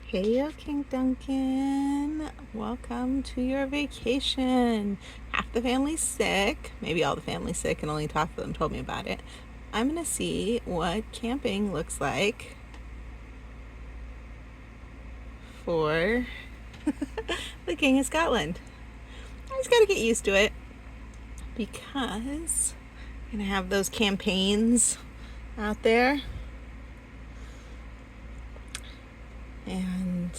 Hey, King Duncan. Welcome to your vacation. Half the family's sick. Maybe all the family's sick and only half of them told me about it. I'm going to see what camping looks like for the King of Scotland. I just got to get used to it because I'm going to have those campaigns out there. And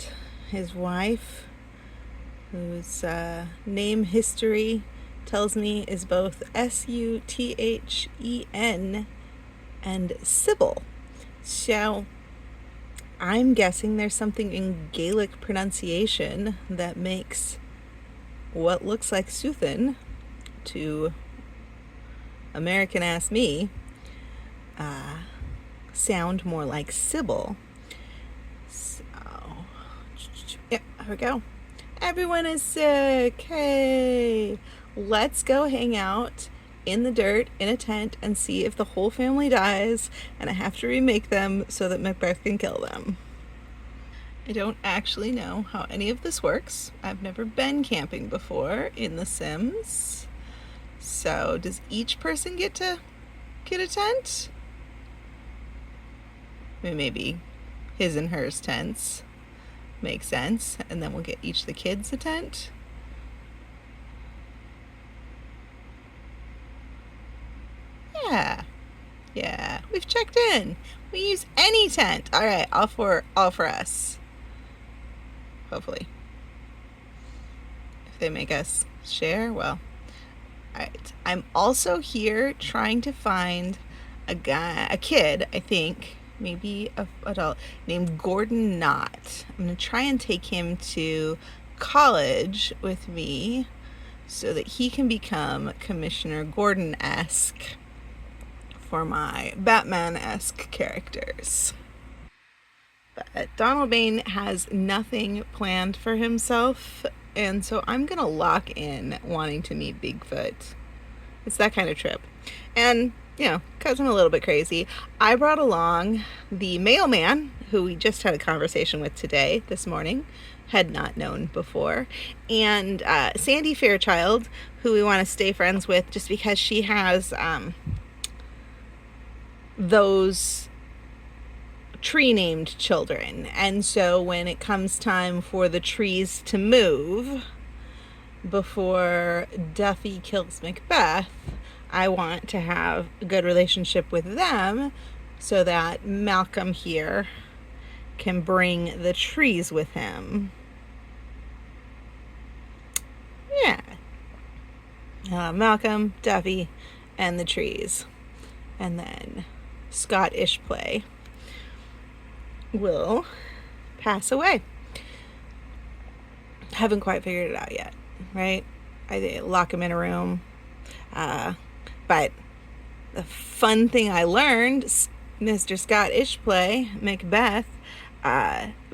his wife, whose name history tells me is both Suthen and Sybil. So I'm guessing there's something in Gaelic pronunciation that makes what looks like Suthen to American ass me sound more like Sybil. So, yeah, here we go. Everyone is sick. Hey, let's go hang out in the dirt in a tent and see if the whole family dies and I have to remake them so that Macbeth can kill them. I don't actually know how any of this works. I've never been camping before in The Sims. So, does each person get to get a tent? Maybe his and hers tents. Makes sense. And then we'll get each of the kids a tent. Yeah, we've checked in. We use any tent. All right, all for us. Hopefully, if they make us share, well. All right. I'm also here trying to find a kid, I think, maybe a adult, named Gordon Knott. I'm gonna try and take him to college with me so that he can become Commissioner Gordon-esque for my Batman-esque characters. But Donald Bain has nothing planned for himself, and so I'm gonna lock in wanting to meet Bigfoot. It's that kind of trip. And, because I'm a little bit crazy, I brought along the mailman, who we just had a conversation with this morning, had not known before, and Sandy Fairchild, who we want to stay friends with just because she has those tree named children. And so when it comes time for the trees to move before Duffy kills Macbeth, I want to have a good relationship with them so that Malcolm here can bring the trees with him. Yeah. Malcolm, Duffy, and the trees. And then Scottish play will pass away. Haven't quite figured it out yet, right? I lock him in a room. But the fun thing I learned, Mr. Scottish play, Macbeth,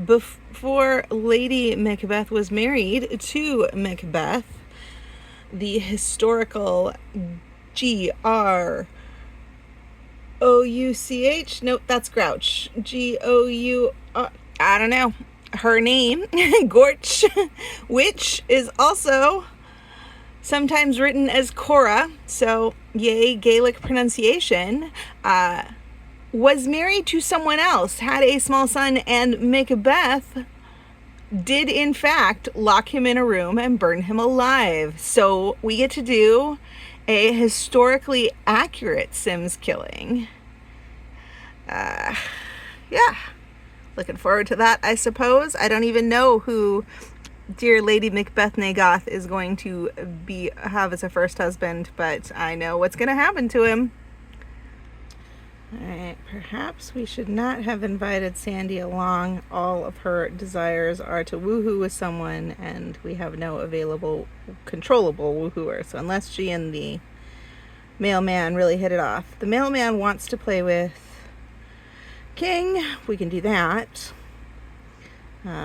before Lady Macbeth was married to Macbeth, the historical Grouch. Nope, that's Grouch. Gour. I don't know. Her name, Gorch, which is also sometimes written as Cora, so yay Gaelic pronunciation, was married to someone else, had a small son, and Macbeth did in fact lock him in a room and burn him alive. So we get to do a historically accurate Sims killing. Yeah. Looking forward to that, I suppose. I don't even know who dear Lady Macbeth Nagoth is going to have as a first husband, but I know what's going to happen to him. Alright, perhaps we should not have invited Sandy along. All of her desires are to woohoo with someone, and we have no available, controllable woohooer. So unless she and the mailman really hit it off. The mailman wants to play with King. We can do that.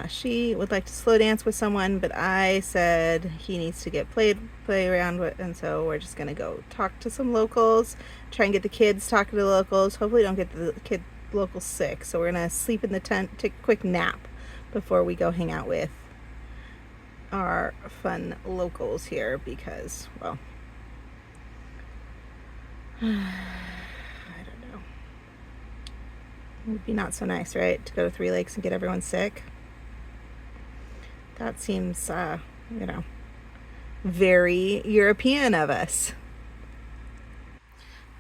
She would like to slow dance with someone, but I said he needs to get play around with, and so we're just gonna go talk to some locals, try and get the kids talking to the locals. Hopefully don't get the locals sick, so we're gonna sleep in the tent, take a quick nap before we go hang out with our fun locals here because, well, I don't know. It would be not so nice, right? To go to Three Lakes and get everyone sick. That seems, very European of us.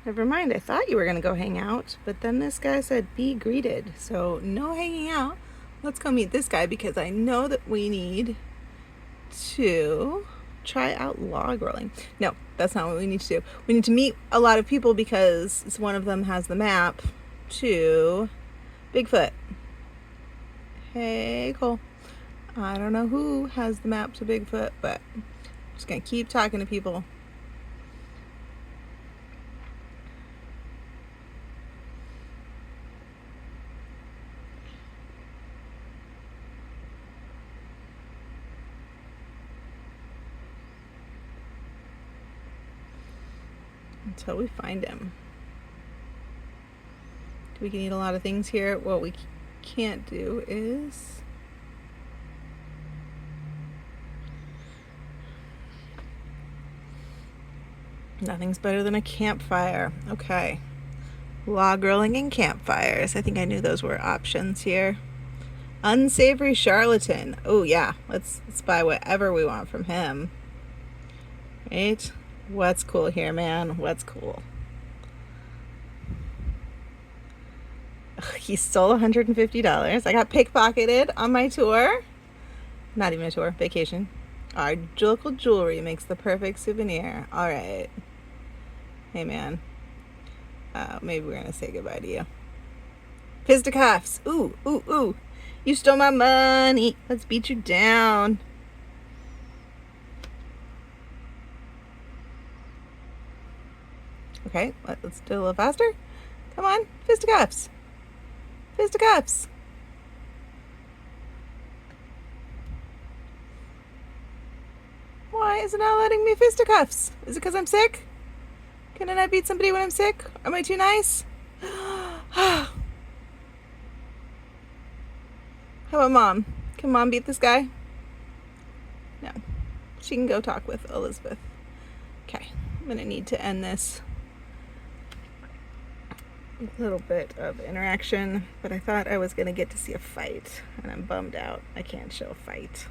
Never mind, I thought you were going to go hang out, but then this guy said be greeted. So, no hanging out. Let's go meet this guy because I know that we need to try out log rolling. No, that's not what we need to do. We need to meet a lot of people because one of them has the map to Bigfoot. Hey, Cole. I don't know who has the map to Bigfoot, but I'm just going to keep talking to people. Until we find him. We can eat a lot of things here. What we can't do is nothing's better than a campfire. Okay. Log rolling and campfires. I think I knew those were options here. Unsavory charlatan. Oh yeah, let's buy whatever we want from him. Right? What's cool here, man? What's cool? Ugh, he stole $150. I got pickpocketed on my tour. Not even a tour, vacation. Our local jewelry makes the perfect souvenir. All right. Hey, man. Maybe we're gonna say goodbye to you. Fisticuffs. Ooh, ooh, ooh. You stole my money. Let's beat you down. Okay, let's do a little faster. Come on, fisticuffs. Fisticuffs. Why is it not letting me fisticuffs? Is it because I'm sick? Can I not beat somebody when I'm sick? Am I too nice? How about Mom? Can Mom beat this guy? No. She can go talk with Elizabeth. Okay, I'm going to need to end this. A little bit of interaction, but I thought I was going to get to see a fight, and I'm bummed out. I can't show a fight.